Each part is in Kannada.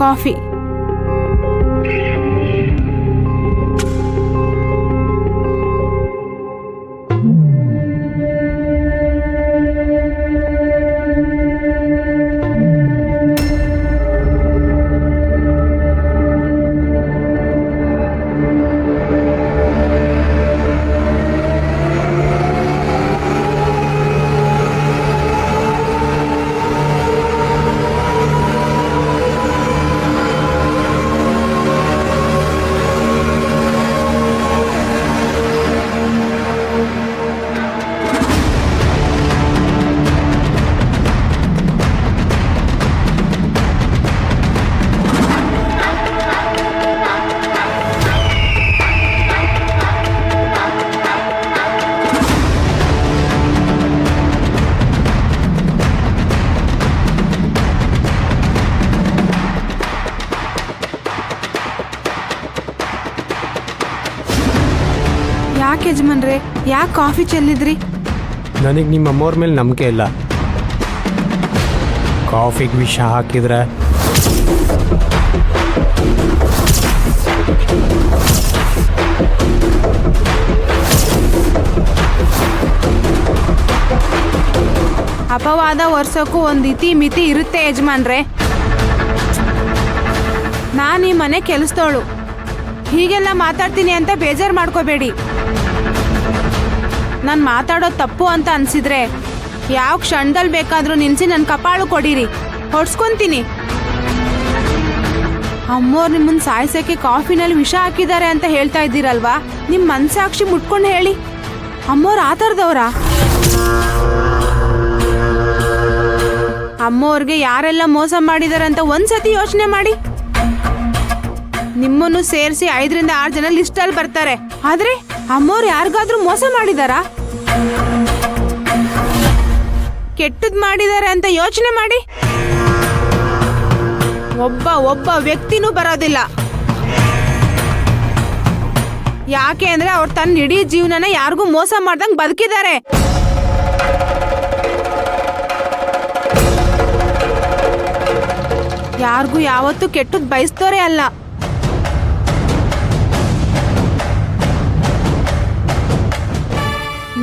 ಕಾಫಿ. ಯಾಕೆ ಯಜಮಾನ್ರೆ, ಯಾಕೆ ಕಾಫಿ ಚೆಲ್ಲಿದ್ರಿ? ನನಗೆ ನಿಮ್ಮ ಅಮ್ಮವ್ರ ಮೇಲೆ ನಂಬಿಕೆ ಇಲ್ಲ. ಕಾಫಿಗೆ ವಿಷ ಹಾಕಿದ್ರೆ ಅಪವಾದ ವರ್ಷಕ್ಕೂ ಒಂದು ಇತಿ ಮಿತಿ ಇರುತ್ತೆ ಯಜಮಾನ್ರೆ. ನಾನು ಈ ಮನೆ ಕೆಲಸದವಳು, ಹೀಗೆಲ್ಲ ಮಾತಾಡ್ತೀನಿ ಅಂತ ಬೇಜಾರು ಮಾಡ್ಕೋಬೇಡಿ. ನಾನು ಮಾತಾಡೋದು ತಪ್ಪು ಅಂತ ಅನ್ಸಿದ್ರೆ ಯಾವ ಕ್ಷಣದಲ್ಲಿ ಬೇಕಾದರೂ ನಿಲ್ಸಿ ನನ್ನ ಕಪಾಳು ಕೊಡಿರಿ, ಹೊಡ್ಸ್ಕೊಂತೀನಿ. ಅಮ್ಮೋರು ನಿಮ್ಮನ್ನ ಸಾಯಿಸೋಕ್ಕೆ ಕಾಫಿನಲ್ಲಿ ವಿಷ ಹಾಕಿದ್ದಾರೆ ಅಂತ ಹೇಳ್ತಾ ಇದ್ದೀರಲ್ವಾ? ನಿಮ್ಮ ಮನಸಾಕ್ಷಿ ಮುಟ್ಕೊಂಡು ಹೇಳಿ, ಅಮ್ಮೋರು ಆ ಥರದವ್ರ? ಅಮ್ಮೋರ್ಗೆ ಯಾರೆಲ್ಲ ಮೋಸ ಮಾಡಿದಾರೆ ಅಂತ ಒಂದ್ಸತಿ ಯೋಚನೆ ಮಾಡಿ. ನಿಮ್ಮನ್ನು ಸೇರಿಸಿ 5ರಿಂದ 6 ಜನ ಲಿಸ್ಟಲ್ಲಿ ಬರ್ತಾರೆ. ಆದ್ರೆ ಅಮ್ಮೋರು ಯಾರಿಗಾದ್ರೂ ಮೋಸ ಮಾಡಿದಾರಾ? ಕೆಟ್ಟದ್ ಮಾಡಿದ್ದಾರೆ ಅಂತ ಯೋಚನೆ ಮಾಡಿ. ಒಬ್ಬ ವ್ಯಕ್ತಿನೂ ಬರೋದಿಲ್ಲ. ಯಾಕೆ ಅಂದ್ರೆ ಅವ್ರು ತನ್ನ ಇಡೀ ಜೀವನನ ಯಾರಿಗೂ ಮೋಸ ಮಾಡ್ದಂಗ್ ಬದುಕಿದ್ದಾರೆ. ಯಾರಿಗೂ ಯಾವತ್ತೂ ಕೆಟ್ಟದ್ ಬಯಸ್ತೋರೇ ಅಲ್ಲ.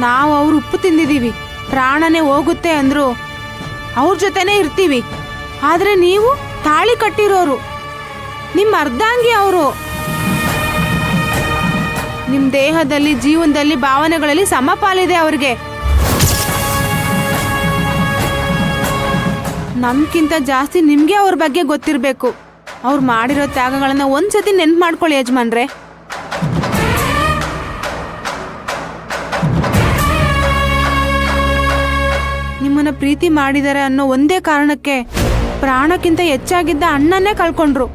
ನಾವು ಅವ್ರ ಉಪ್ಪು ತಿಂದಿದ್ದೀವಿ, ಪ್ರಾಣನೇ ಹೋಗುತ್ತೆ ಅಂದ್ರು ಅವ್ರ ಜೊತೆನೇ ಇರ್ತೀವಿ. ಆದ್ರೆ ನೀವು ತಾಳಿ ಕಟ್ಟಿರೋರು, ನಿಮ್ಮ ಅರ್ಧಾಂಗಿ ಅವರು. ನಿಮ್ಮ ದೇಹದಲ್ಲಿ, ಜೀವನದಲ್ಲಿ, ಭಾವನೆಗಳಲ್ಲಿ ಸಮಪಾಲಿದೆ ಅವ್ರಿಗೆ. ನಮ್ಗಿಂತ ಜಾಸ್ತಿ ನಿಮ್ಗೆ ಅವ್ರ ಬಗ್ಗೆ ಗೊತ್ತಿರಬೇಕು. ಅವ್ರು ಮಾಡಿರೋ ತ್ಯಾಗಗಳನ್ನ ಒಂದ್ಸತಿ ನೆನ್ಪು ಮಾಡ್ಕೊಳ್ಳಿ ಯಜಮಾನ್ರೆ. ನಿಮ್ಮನ್ನ ಪ್ರೀತಿ ಮಾಡಿದ್ದಾರೆ ಅನ್ನೋ ಒಂದೇ ಕಾರಣಕ್ಕೆ ಪ್ರಾಣಕ್ಕಿಂತ ಹೆಚ್ಚಾಗಿದ್ದ ಅಣ್ಣನ್ನೇ ಕಳ್ಕೊಂಡ್ರು.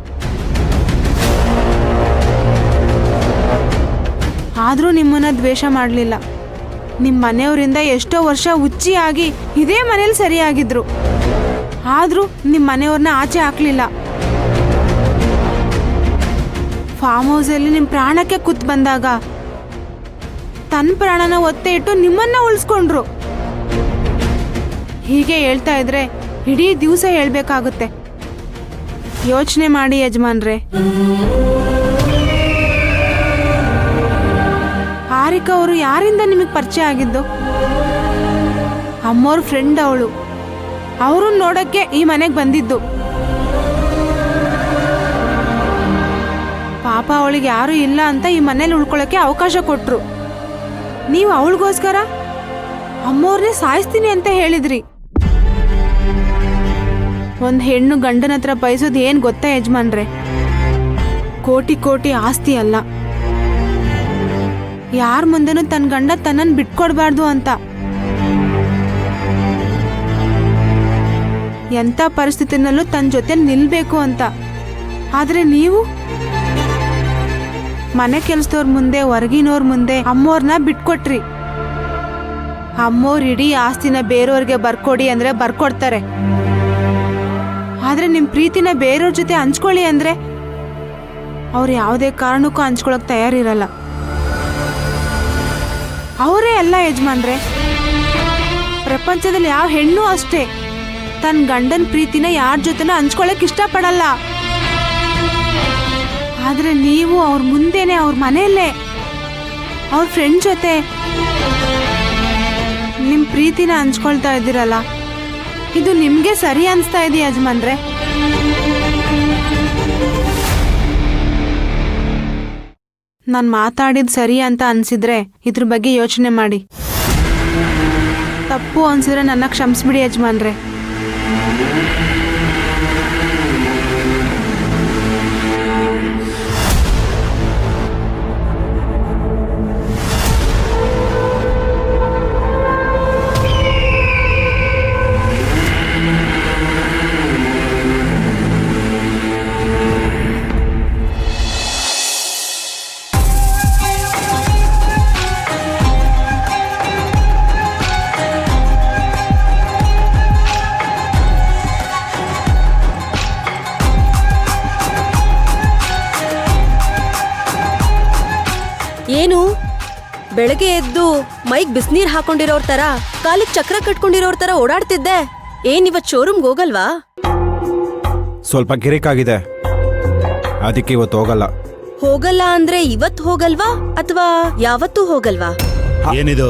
ಆದ್ರೂ ನಿಮ್ಮನ್ನ ದ್ವೇಷ ಮಾಡಲಿಲ್ಲ. ನಿಮ್ಮ ಮನೆಯವರಿಂದ ಎಷ್ಟೋ ವರ್ಷ ಹುಚ್ಚಿಯಾಗಿ ಇದೇ ಮನೇಲಿ ಸರಿಯಾಗಿದ್ರು. ಆದ್ರೂ ನಿಮ್ಮ ಮನೆಯವ್ರನ್ನ ಆಚೆ ಹಾಕ್ಲಿಲ್ಲ. ಫಾರ್ಮ್ ಹೌಸಲ್ಲಿ ನಿಮ್ಮ ಪ್ರಾಣಕ್ಕೆ ಕುತ್ ಬಂದಾಗ ತನ್ನ ಪ್ರಾಣನ ಒತ್ತೆ ಇಟ್ಟು ನಿಮ್ಮನ್ನ ಉಳಿಸ್ಕೊಂಡ್ರು. ಹೀಗೆ ಹೇಳ್ತಾ ಇದ್ರೆ ಇಡೀ ದಿವಸ ಹೇಳ್ಬೇಕಾಗುತ್ತೆ. ಯೋಚನೆ ಮಾಡಿ ಯಜಮಾನ್ರೆ. ಹಾರಿಕಾ ಅವರು ಯಾರಿಂದ ನಿಮಗೆ ಪರಿಚಯ ಆಗಿದ್ದು? ಅಮ್ಮೋರ್ ಫ್ರೆಂಡ್ ಅವಳು. ಅವ್ರನ್ನ ನೋಡಕ್ಕೆ ಈ ಮನೆಗೆ ಬಂದಿದ್ದು. ಪಾಪ ಅವಳಿಗೆ ಯಾರು ಇಲ್ಲ ಅಂತ ಈ ಮನೇಲಿ ಉಳ್ಕೊಳ್ಳೋಕೆ ಅವಕಾಶ ಕೊಟ್ರು. ನೀವು ಅವಳಿಗೋಸ್ಕರ ಅಮ್ಮೋರ್ನೇ ಸಾಯಿಸ್ತೀನಿ ಅಂತ ಹೇಳಿದ್ರಿ. ಒಂದು ಹೆಣ್ಣು ಗಂಡನ ಹತ್ರ ಬಯಸೋದು ಏನು ಗೊತ್ತಾ ಯಜಮಾನ್ರೆ? ಕೋಟಿ ಕೋಟಿ ಆಸ್ತಿ ಅಲ್ಲ, ಯಾರ ಮುಂದೆನೂ ತನ್ನ ಗಂಡ ತನ್ನನ್ನು ಬಿಟ್ಕೊಡ್ಬಾರ್ದು ಅಂತ. ಎಂಥ ಪರಿಸ್ಥಿತಿನಲ್ಲೂ ತನ್ನ ಜೊತೆ ನಿಲ್ಬೇಕು ಅಂತ. ಆದ್ರೆ ನೀವು ಮನೆ ಕೆಲಸದವ್ರ ಮುಂದೆ, ಹೊರಗಿನವ್ರ ಮುಂದೆ ಅಮ್ಮೋರ್ನ ಬಿಟ್ಕೊಟ್ರಿ. ಅಮ್ಮೋರ್ ಇಡೀ ಆಸ್ತಿನ ಬೇರೆಯವ್ರಿಗೆ ಬರ್ಕೊಡಿ ಅಂದ್ರೆ ಬರ್ಕೊಡ್ತಾರೆ. ಆದ್ರೆ ನಿಮ್ ಪ್ರೀತಿನ ಬೇರೆಯವ್ರ ಜೊತೆ ಹಂಚ್ಕೊಳ್ಳಿ ಅಂದ್ರೆ ಅವ್ರು ಯಾವುದೇ ಕಾರಣಕ್ಕೂ ಹಂಚ್ಕೊಳಕ್ ತಯಾರಿರಲ್ಲ. ಅವರೇ ಎಲ್ಲ ಯಜಮಾನ್ರೆ. ಪ್ರಪಂಚದಲ್ಲಿ ಯಾವ ಹೆಣ್ಣು ಅಷ್ಟೇ ತನ್ನ ಗಂಡನ ಪ್ರೀತಿನ ಯಾರ ಜೊತೆನೂ ಹಂಚ್ಕೊಳಕ್ ಇಷ್ಟಪಡಲ್ಲ. ಆದ್ರೆ ನೀವು ಅವ್ರ ಮುಂದೆನೆ ಅವ್ರ ಮನೆಯಲ್ಲೇ ಅವ್ರ ಫ್ರೆಂಡ್ ಜೊತೆ ನಿಮ್ ಪ್ರೀತಿನ ಹಂಚ್ಕೊಳ್ತಾ ಇದ್ದೀರಲ್ಲ, ಇದು ನಿಮ್ಗೆ ಸರಿ ಅನ್ಸ್ತಾ ಇದೆಯಾ ಯಜಮಾನ್ರೆ? ನಾನು ಮಾತಾಡಿದ್ ಸರಿ ಅಂತ ಅನ್ಸಿದ್ರೆ ಇದ್ರ ಬಗ್ಗೆ ಯೋಚನೆ ಮಾಡಿ. ತಪ್ಪು ಅನ್ಸಿದ್ರೆ ನನ್ನ ಕ್ಷಮಿಸ್ಬಿಡಿ ಯಜಮಾನ್ರೆ. ಏನು ಬೆಳಗ್ಗೆ ಎದ್ದು ಮೈಗ್ ಬಿಸ್ನೀರ್ ಹಾಕೊಂಡಿರೋರ್ ತರ ಕಾಲಿಗೆ ಚಕ್ರ ಕಟ್ಕೊಂಡಿರೋರ್ ತರ ಓಡಾಡ್ತಿದ್ದೆ. ಏನಿವತ್ ಶೋರೂಮ್ಗೆ ಹೋಗಲ್ವಾ? ಸ್ವಲ್ಪ ಗಿರಿಕಾಗಿದೆ, ಅದಕ್ಕೆ ಇವತ್ತು ಹೋಗಲ್ಲ. ಹೋಗಲ್ಲ ಅಂದ್ರೆ ಇವತ್ ಹೋಗಲ್ವಾ ಅಥವಾ ಯಾವತ್ತೂ ಹೋಗಲ್ವಾ? ಏನಿದು?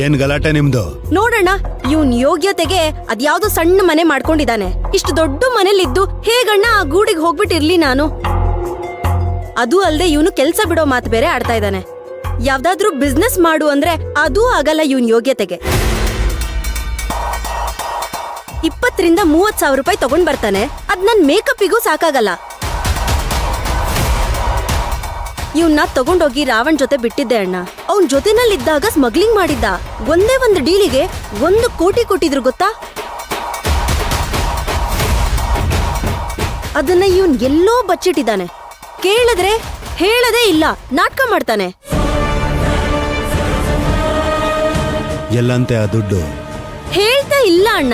ಏನ್ ಗಲಾಟೆ ನಿಮ್ದು? ನೋಡೋಣ, ಇವನ್ ಯೋಗ್ಯತೆಗೆ ಅದ್ಯಾವ್ದೋ ಸಣ್ಣ ಮನೆ ಮಾಡ್ಕೊಂಡಿದ್ದಾನೆ. ಇಷ್ಟು ದೊಡ್ಡ ಮನೇಲಿದ್ದು ಹೇಗಣ್ಣ ಆ ಗೂಡಿಗೆ ಹೋಗ್ಬಿಟ್ಟಿರ್ಲಿ ನಾನು? ಅದು ಅಲ್ದೆ ಇವನು ಕೆಲ್ಸ ಬಿಡೋ ಮಾತು ಬೇರೆ ಆಡ್ತಾ ಇದ್ದಾನೆ. ಯಾವ್ದಾದ್ರೂ ಬಿಸ್ನೆಸ್ ಮಾಡು ಅಂದ್ರೆ ಅದೂ ಆಗಲ್ಲ ಇವನ್ ಯೋಗ್ಯತೆಗೆ. 20,000-30,000 ರೂಪಾಯಿ ತಗೊಂಡ್ ಬರ್ತಾನೆ, ಅದ್ ನನ್ ಮೇಕಪ್ಪಿಗೂ ಸಾಕಾಗಲ್ಲ. ಇವನ್ನ ತಗೊಂಡೋಗಿ ರಾವಣ್ ಜೊತೆ ಬಿಟ್ಟಿದ್ದೆ ಅಣ್ಣ. ಅವನ್ ಜೊತೆನಲ್ಲಿದ್ದಾಗ ಸ್ಮಗ್ಲಿಂಗ್ ಮಾಡಿದ್ದ. ಒಂದೇ ಒಂದು ಡೀಲಿಗೆ 1 ಕೋಟಿ ಕೊಟ್ಟಿದ್ರು ಗೊತ್ತಾ? ಅದನ್ನ ಇವನ್ ಎಲ್ಲೋ ಬಚ್ಚಿಟ್ಟಿದ್ದಾನೆ. ಕೇಳಿದ್ರೆ ಹೇಳದೇ ಇಲ್ಲ, ನಾಟಕ ಮಾಡ್ತಾನೆ. ಎಲ್ಲಂತೆ ಆ ದುಡ್ಡು? ಹೇಳ್ತಾ ಇಲ್ಲ ಅಣ್ಣ.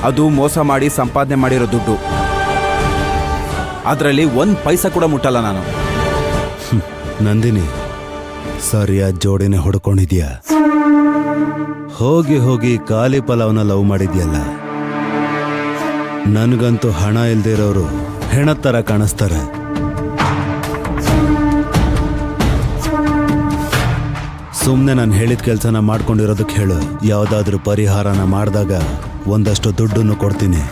ಅದು ಮೋಸ ಮಾಡಿ ಸಂಪಾದನೆ ಮಾಡಿರೋ ದುಡ್ಡು. ಅದರಲ್ಲಿ 1 ಪೈಸಾ ಕೂಡ ಮುಟ್ಟಲ್ಲ ನಾನು. ನಂದಿನಿ, ಸರಿಯಾದ ಜೋಡಿನೇ ಹೊಡ್ಕೊಂಡಿದ್ಯಾ. ಹೋಗಿ ಹೋಗಿ ಖಾಲಿ ಪಲಾವ್ನ ಲವ್ ಮಾಡಿದ್ಯಲ್ಲ. ನನ್ಗಂತೂ ಹಣ ಇಲ್ದೇ ಇರೋರು ಹೆಣದ ತರ ಕಾಣಿಸ್ತಾರೆ. ಸುಮ್ನೆ ನಾನು ಹೇಳಿದ ಕೆಲ್ಸನ ಮಾಡ್ಕೊಂಡಿರೋದಕ್ಕೆ ಹೇಳು. ಯಾವ್ದಾದ್ರೂ ಪರಿಹಾರನ ಮಾಡಿದಾಗ ಒಂದಷ್ಟು ದುಡ್ಡನ್ನು ಕೊಡ್ತೀನಿ.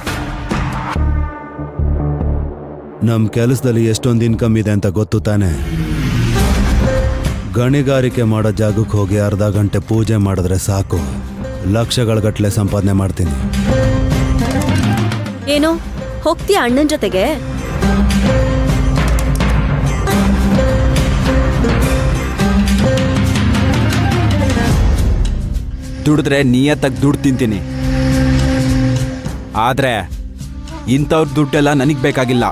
ನಮ್ ಕೆಲಸದಲ್ಲಿ ಎಷ್ಟೊಂದು ಇನ್ಕಮ್ ಇದೆ ಅಂತ ಗೊತ್ತು ತಾನೆ. ಗಣಿಗಾರಿಕೆ ಮಾಡೋ ಜಾಗಕ್ಕೆ ಹೋಗಿ ಅರ್ಧ ಗಂಟೆ ಪೂಜೆ ಮಾಡಿದ್ರೆ ಸಾಕು, ಲಕ್ಷಗಳ ಗಟ್ಲೆ ಸಂಪಾದನೆ ಮಾಡ್ತೀನಿ. ಏನೋ ಹೋಗ್ತೀಯ ಅಣ್ಣನ್ ಜೊತೆಗೆ? ದುಡಿದ್ರೆ ನಿಯತ್ತಾಗಿ ದುಡ್ಡು ತಿಂತೀನಿ. ಆದ್ರೆ ಇಂಥವ್ರ ದುಡ್ಡೆಲ್ಲ ನನಗ್ ಬೇಕಾಗಿಲ್ಲ.